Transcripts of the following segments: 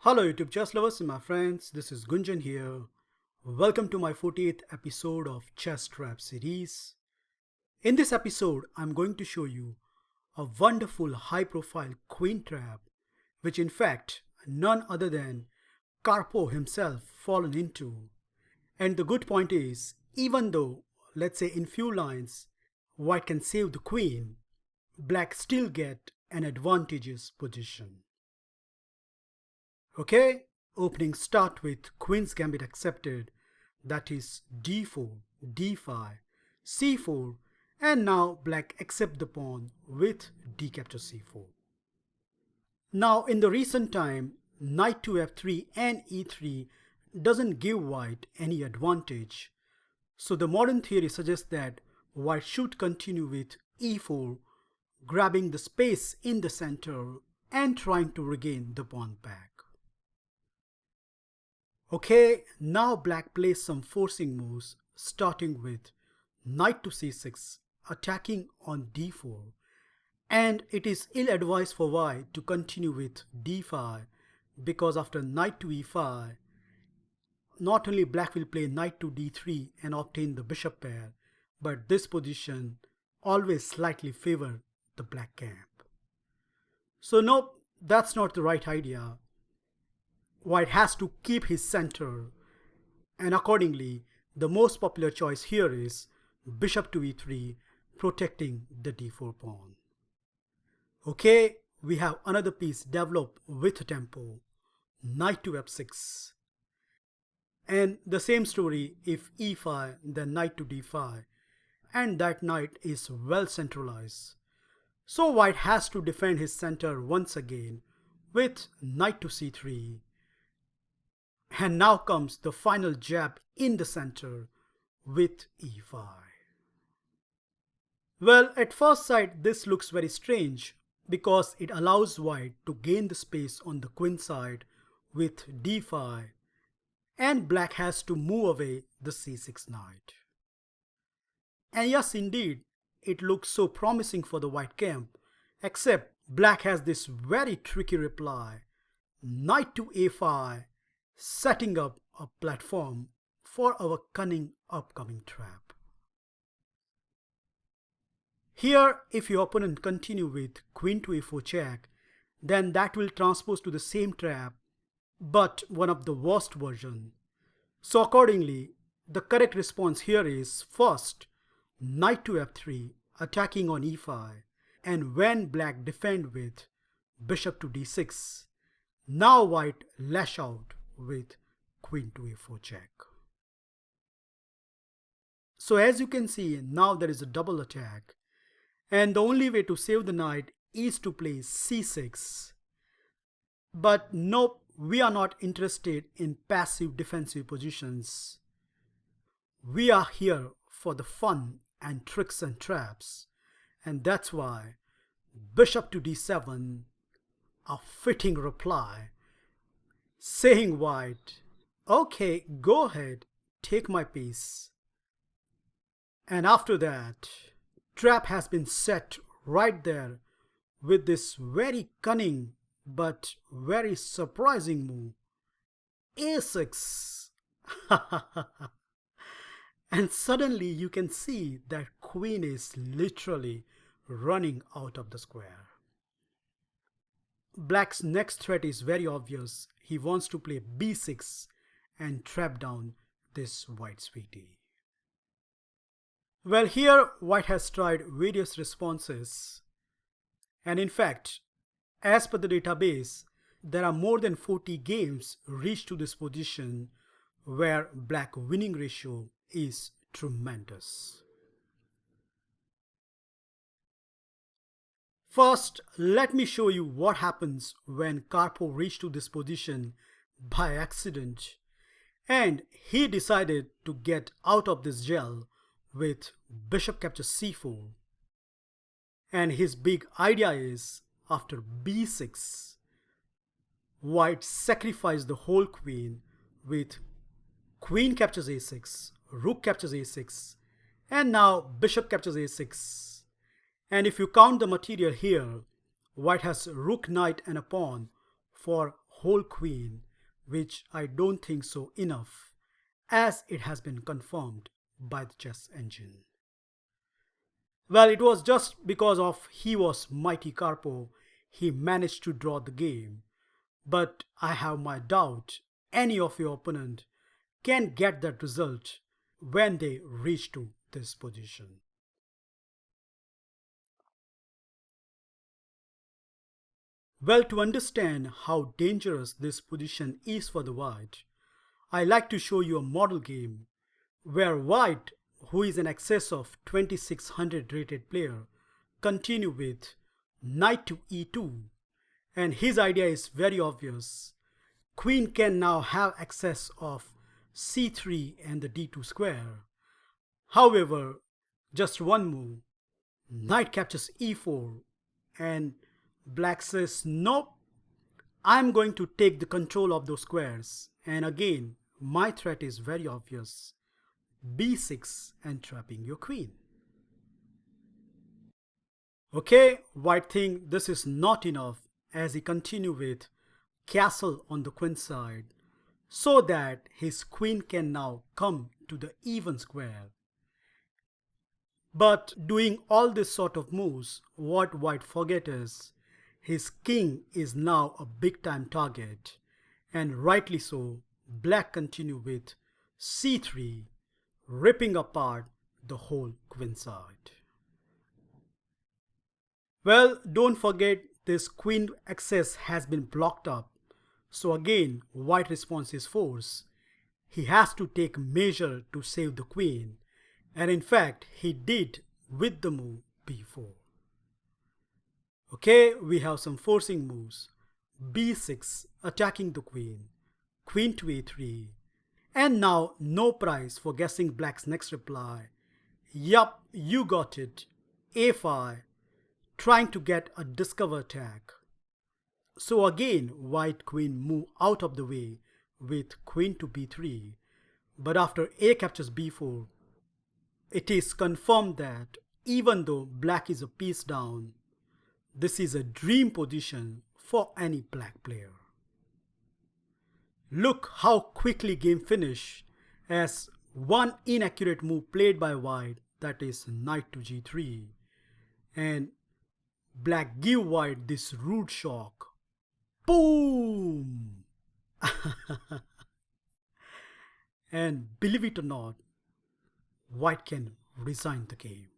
Hello YouTube chess lovers and my friends, this is Gunjan here. Welcome to my 48th episode of Chess Trap series. In this episode, I'm going to show you a wonderful high-profile queen trap, which in fact none other than Karpov himself fallen into. And the good point is, even though, let's say in few lines, white can save the queen, black still get an advantageous position. Okay, opening start with Queen's Gambit accepted, that is d4, d5, c4, and now black accept the pawn with d capture c4. Now in the recent time, knight to f3 and e3 doesn't give white any advantage. So the modern theory suggests that white should continue with e4, grabbing the space in the center and trying to regain the pawn back. Okay, now black plays some forcing moves, starting with knight to c6, attacking on d4, and it is ill-advised for white to continue with d5 because after knight to e5, not only black will play knight to d3 and obtain the bishop pair, but this position always slightly favor the black camp. So nope, that's not the right idea. White has to keep his center, and accordingly the most popular choice here is bishop to e3, protecting the d4 pawn. Okay, we have another piece developed with tempo, knight to f6, and the same story if e5 then knight to d5, and that knight is well centralized. So white has to defend his center once again with knight to c3. And now comes the final jab in the center with e5. Well, at first sight this looks very strange because it allows white to gain the space on the queen side with d5, and black has to move away the c6 knight. And yes, indeed, it looks so promising for the white camp, except black has this very tricky reply, knight to a5, setting up a platform for our cunning upcoming trap. Here, if your opponent continue with queen to a4 check, then that will transpose to the same trap, but one of the worst version. So accordingly, the correct response here is first, knight to f3, attacking on e5, and when black defend with bishop to d6, now white lash out with queen to a4 check. So as you can see, now there is a double attack, and the only way to save the knight is to play c6. But nope, we are not interested in passive defensive positions. We are here for the fun and tricks and traps, and that's why bishop to d7, a fitting reply, saying white, okay, go ahead, take my piece. And after that, trap has been set right there with this very cunning but very surprising move, a6. And suddenly you can see that queen is literally running out of the square. Black's next threat is very obvious. He wants to play b6 and trap down this white sweetie. Well, here white has tried various responses, and in fact, as per the database, there are more than 40 games reached to this position where black winning ratio is tremendous. First, let me show you what happens when Karpov reached to this position by accident, and he decided to get out of this gel with bishop captures c4. And his big idea is, after b6, white sacrificed the whole queen with queen captures a6, rook captures a6, and now bishop captures a6. And if you count the material here, white has rook, knight and a pawn for whole queen, which I don't think so enough, as it has been confirmed by the chess engine. Well, it was just because of he was mighty Karpov he managed to draw the game, but I have my doubt any of your opponent can get that result when they reach to this position. Well, to understand how dangerous this position is for the white, I like to show you a model game where white, who is in excess of 2600 rated player, continue with knight to e2, and his idea is very obvious. Queen can now have access of c3 and the d2 square. However, just one move, knight captures e4, and black says nope, I'm going to take the control of those squares, and again my threat is very obvious, b6 and trapping your queen. Okay, white think this is not enough as he continue with castle on the queen side so that his queen can now come to the even square. But doing all this sort of moves, what white forget is his king is now a big time target, and rightly so. Black continue with c3, ripping apart the whole queen side. Well, don't forget this queen access has been blocked up, so again white response is force. He has to take measure to save the queen, and in fact he did with the move b4. Okay, we have some forcing moves. b6 attacking the queen, queen to a3, and now no prize for guessing black's next reply. Yup, you got it, a5, trying to get a discover attack. So again white queen move out of the way with queen to b3, but after a captures b4, it is confirmed that even though black is a piece down, this is a dream position for any black player. Look how quickly game finished as one inaccurate move played by white, that is knight to g3, and black give white this rude shock. Boom! And believe it or not, white can resign the game.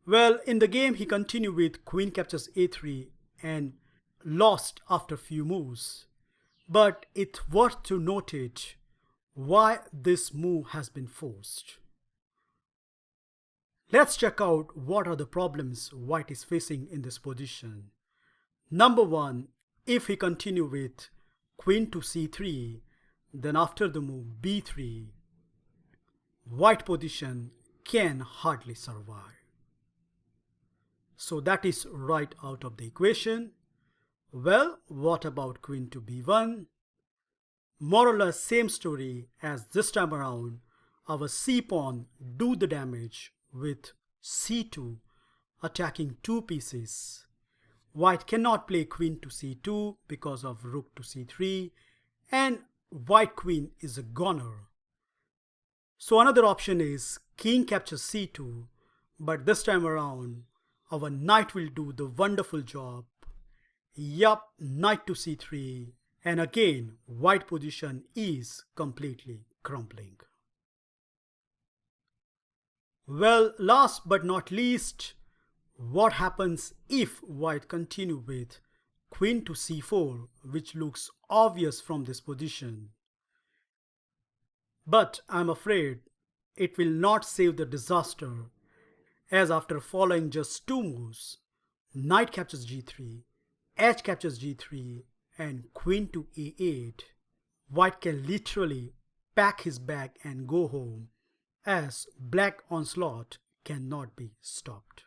Well, in the game he continued with queen captures a3 and lost after few moves. But it's worth to note it why this move has been forced. Let's check out what are the problems white is facing in this position. Number one, if he continue with queen to c3, then after the move b3, white position can hardly survive. So that is right out of the equation. Well, what about queen to b1? More or less same story as this time around. Our c pawn do the damage with c2 attacking two pieces. White cannot play queen to c2 because of rook to c3, and white queen is a goner. So another option is king captures c2, but this time around our knight will do the wonderful job. Yup, knight to c3, and again white position is completely crumbling. Well, last but not least, what happens if white continue with queen to c4, which looks obvious from this position. But I'm afraid it will not save the disaster, as after following just two moves, knight captures g3, h captures g3, and queen to e8, white can literally pack his bag and go home, as black onslaught cannot be stopped.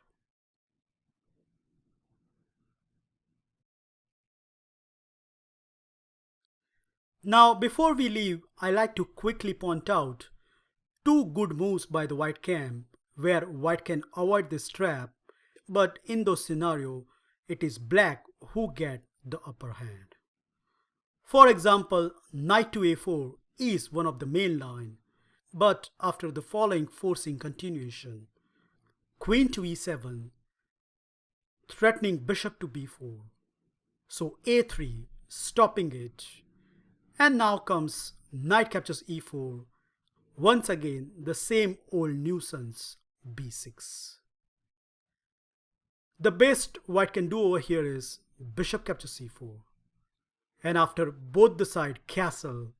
Now before we leave, I like to quickly point out two good moves by the white camp where white can avoid this trap, but in those scenarios it is black who get the upper hand. For example, knight to a4 is one of the main line, but after the following forcing continuation, queen to e7, threatening bishop to b4, so a3 stopping it, and now comes knight captures e4, once again the same old nuisance b6. The best white can do over here is bishop captures c4, and after both the side castle,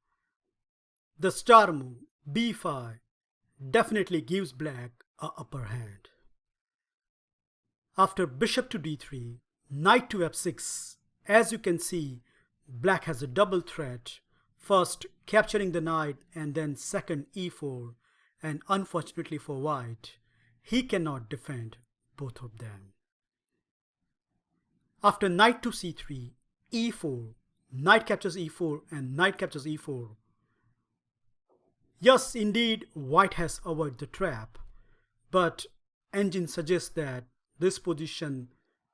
the star move b5 definitely gives black a upper hand. After bishop to d3, knight to f6, as you can see, black has a double threat, first capturing the knight and then second e4, and unfortunately for white, he cannot defend both of them. After knight to c3, e4, knight captures e4 and knight captures e4. Yes, indeed, white has avoided the trap, but engine suggests that this position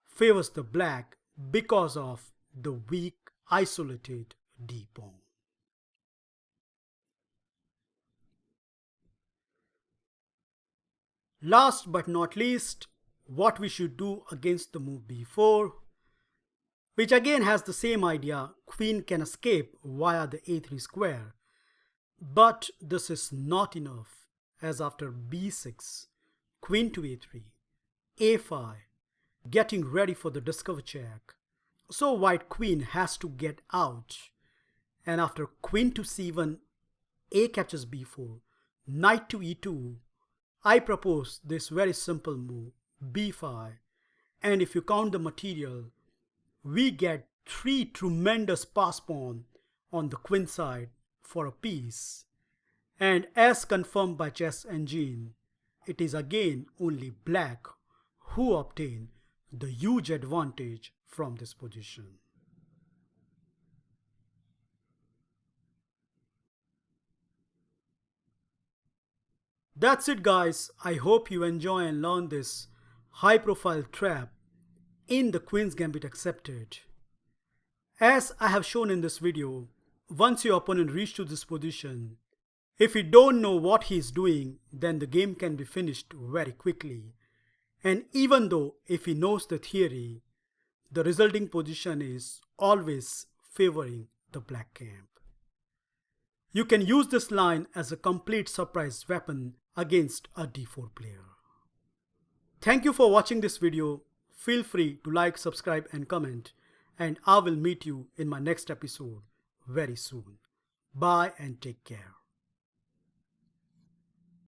favors the black because of the weak isolated d pawn. Last but not least, what we should do against the move b4, which again has the same idea, queen can escape via the a3 square. But this is not enough, as after b6, queen to a3, a5, getting ready for the discover check. So white queen has to get out, and after queen to c1, a captures b4, knight to e2, I propose this very simple move, b5, and if you count the material, we get 3 tremendous pass pawn on the queen side for a piece, and as confirmed by chess engine, it is again only black who obtain the huge advantage from this position. That's it guys, I hope you enjoy and learn this high profile trap in the Queen's Gambit Accepted. As I have shown in this video, once your opponent reaches to this position, if you don't know what he is doing, then the game can be finished very quickly. And even though if he knows the theory, the resulting position is always favoring the black camp. You can use this line as a complete surprise weapon against a d4 player. Thank you for watching this video. Feel free to like, subscribe and comment, and I will meet you in my next episode very soon. Bye and take care.